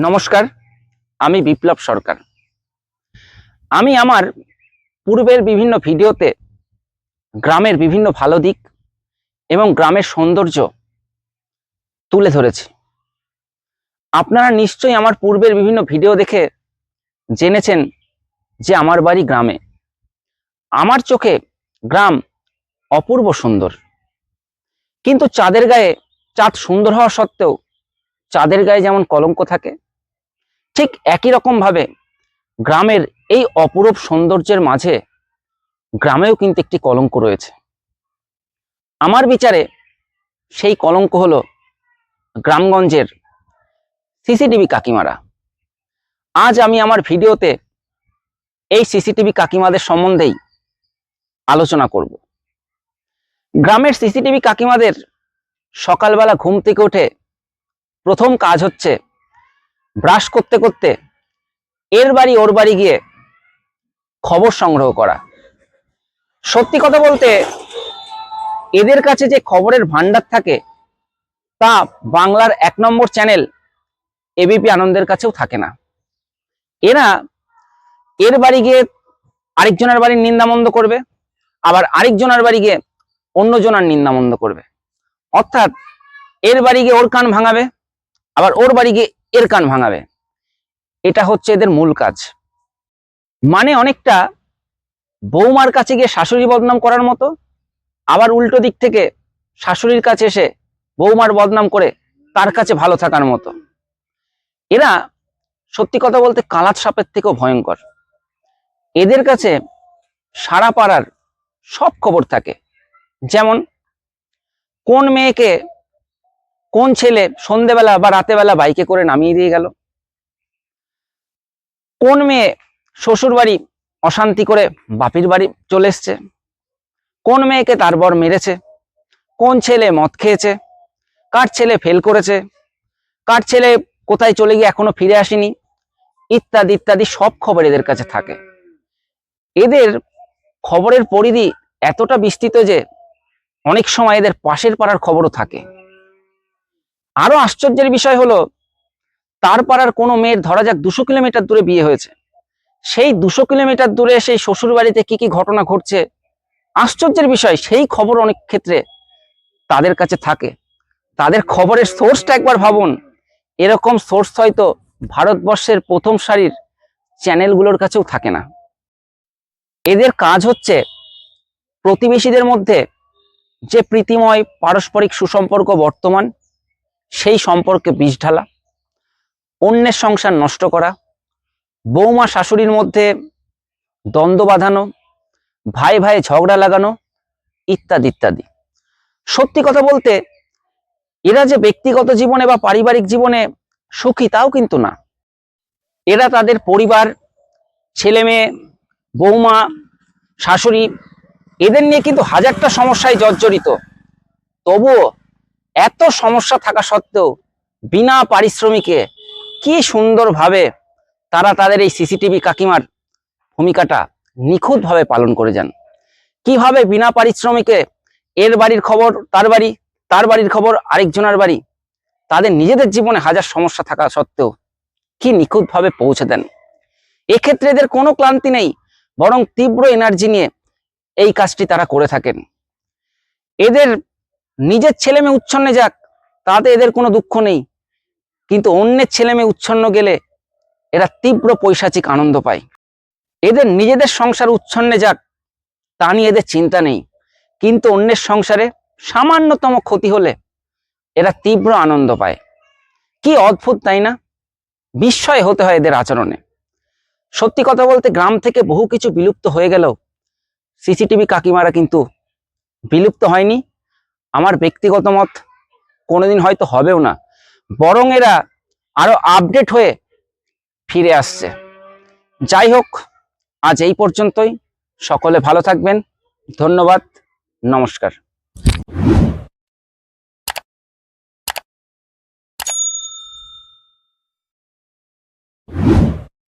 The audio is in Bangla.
নমস্কার, আমি বিপ্লব সরকার। আমি আমার পূর্বের বিভিন্ন ভিডিওতে গ্রামের বিভিন্ন ভালো দিক এবং গ্রামের সৌন্দর্য তুলে ধরেছি। আপনারা নিশ্চয়ই আমার পূর্বের বিভিন্ন ভিডিও দেখে জেনেছেন যে আমার বাড়ি গ্রামে। আমার চোখে গ্রাম অপূর্ব সুন্দর, কিন্তু চাঁদের গায়ে চাঁদ সুন্দর হওয়া সত্ত্বেও চাঁদের গায়ে যেমন কলঙ্ক থাকে, ঠিক একই রকম ভাবে গ্রামের এই অপরূপ সৌন্দর্যের মাঝে গ্রামেও কিন্তু একটি কলঙ্ক রয়েছে। আমার বিচারে সেই কলঙ্ক হলো গ্রামগঞ্জের সিসিটিভি কাকিমারা। আজ আমি আমার ভিডিওতে এই সিসিটিভি কাকিমাদের সম্বন্ধেই আলোচনা করব। গ্রামের সিসিটিভি কাকিমাদের সকালবেলা ঘুম থেকে উঠে প্রথম কাজ হচ্ছে ব্রাশ করতে করতে এর বাড়ি ওর বাড়ি গিয়ে খবর সংগ্রহ করা। সত্যি কথা বলতে এদের কাছে যে খবরের ভান্ডার থাকে তা বাংলার 1 নম্বর চ্যানেল এবিপি আনন্দের কাছেও থাকে না। এরা এর বাড়ি গিয়ে আরেকজনের বাড়ির নিন্দামন্দ করবে, আবার আরেকজনের বাড়ি গিয়ে অন্যজনের নিন্দামন্দ করবে। অর্থাৎ এর বাড়ি গিয়ে ওর কান ভাঙাবে, আবার ওর বাড়ি গিয়ে এর কান ভাঙাবে। এটা হচ্ছে এদের মূল কাজ। মানে অনেকটা বৌমার কাছে গিয়ে শাশুড়ি বদনাম করার মতো, আবার উল্টো দিক থেকে শাশুড়ির কাছে এসে বৌমার বদনাম করে তার কাছে ভালো থাকার মতো। এরা সত্যি কথা বলতে কালাত সাপের থেকেও ভয়ঙ্কর। এদের কাছে সারা পাড়ার সব খবর থাকে। যেমন কোন মেয়েকে কোন ছেলে সন্ধেবেলা বা রাতেবেলা বাইকে করে নামিয়ে দিয়ে গেল, কোন মেয়ে শ্বশুর বাড়ি অশান্তি করে বাপির বাড়ি চলে এসছে, কোন মেয়েকে তার বর মেরেছে, কোন ছেলে মদ খেয়েছে, কার ছেলে ফেল করেছে, কার ছেলে কোথায় চলে গিয়ে এখনো ফিরে আসেনি, ইত্যাদি ইত্যাদি সব খবর এদের কাছে থাকে। এদের খবরের পরিধি এতটা বিস্তৃত যে অনেক সময় এদের পাশের পাড়ার খবরও থাকে। আরো আশ্চর্যের বিষয় হলো, তার পাড়ার কোনো মেয়ের ধরা যাক 200 কিলোমিটার দূরে বিয়ে হয়েছে, সেই 200 কিলোমিটার দূরে সেই শ্বশুর বাড়িতে কি কি ঘটনা ঘটছে, আশ্চর্যের বিষয় সেই খবর অনেক ক্ষেত্রে তাদের কাছে থাকে। তাদের খবরের সোর্সটা একবার ভাবুন। এরকম সোর্স হয়তো ভারতবর্ষের প্রথম সারির চ্যানেলগুলোর কাছেও থাকে না। এদের কাজ হচ্ছে প্রতিবেশীদের মধ্যে যে প্রীতিময় পারস্পরিক সুসম্পর্ক বর্তমান, সেই সম্পর্কে বিষ ঢালা, অন্যের সংসার নষ্ট করা, বৌমা শাশুড়ির মধ্যে দ্বন্দ্ব বাঁধানো, ভাই ভাই ঝগড়া লাগানো, ইত্যাদি ইত্যাদি। সত্যি কথা বলতে এরা যে ব্যক্তিগত জীবনে বা পারিবারিক জীবনে সুখী তাও কিন্তু না। এরা তাদের পরিবার, ছেলে মেয়ে, বৌমা, শাশুড়ি এদের নিয়ে কিন্তু হাজারটা সমস্যায় জর্জরিত। তবুও এত সমস্যা থাকা সত্ত্বেও বিনা পারিশ্রমিকে কি সুন্দরভাবে তারা তাদের এই সিসিটিভি কাকিমার ভূমিকাটা নিখুঁতভাবে পালন করে যান। কিভাবে বিনা পারিশ্রমিকে এর বাড়ির খবর তার বাড়ি, তার বাড়ির খবর আরেকজনের বাড়ি, তাদের নিজেদের জীবনে হাজার সমস্যা থাকা সত্ত্বেও কি নিখুঁতভাবে পৌঁছে দেন। এক্ষেত্রে এদের কোনো ক্লান্তি নেই, বরং তীব্র এনার্জি নিয়ে এই কাজটি তারা করে থাকেন। এদের নিজের ছেলে মেয়ে উচ্ছন্নে যাক তাতে এদের কোনো দুঃখ নেই, কিন্তু অন্যের ছেলে মেয়ে উচ্ছন্ন গেলে এরা তীব্র পৈশাচিক আনন্দ পায়। এদের নিজেদের সংসার উচ্ছন্নে যাক তা নিয়ে এদের চিন্তা নেই, কিন্তু অন্যের সংসারে সামান্যতম ক্ষতি হলে এরা তীব্র আনন্দ পায়। কি অদ্ভুত তাই না? বিস্ময় হতে হয় এদের আচরণে। সত্যি কথা বলতে গ্রাম থেকে বহু কিছু বিলুপ্ত হয়ে গেলেও সিসিটিভি কাকিমারা কিন্তু বিলুপ্ত হয়নি। আমার ব্যক্তিগত মত কোনোদিন হয়তো হবেও না, বরং এরা আরো আপডেট হয়ে ফিরে আসছে। যাই হোক, আজ এই পর্যন্তই। সকলে ভালো থাকবেন। ধন্যবাদ। নমস্কার।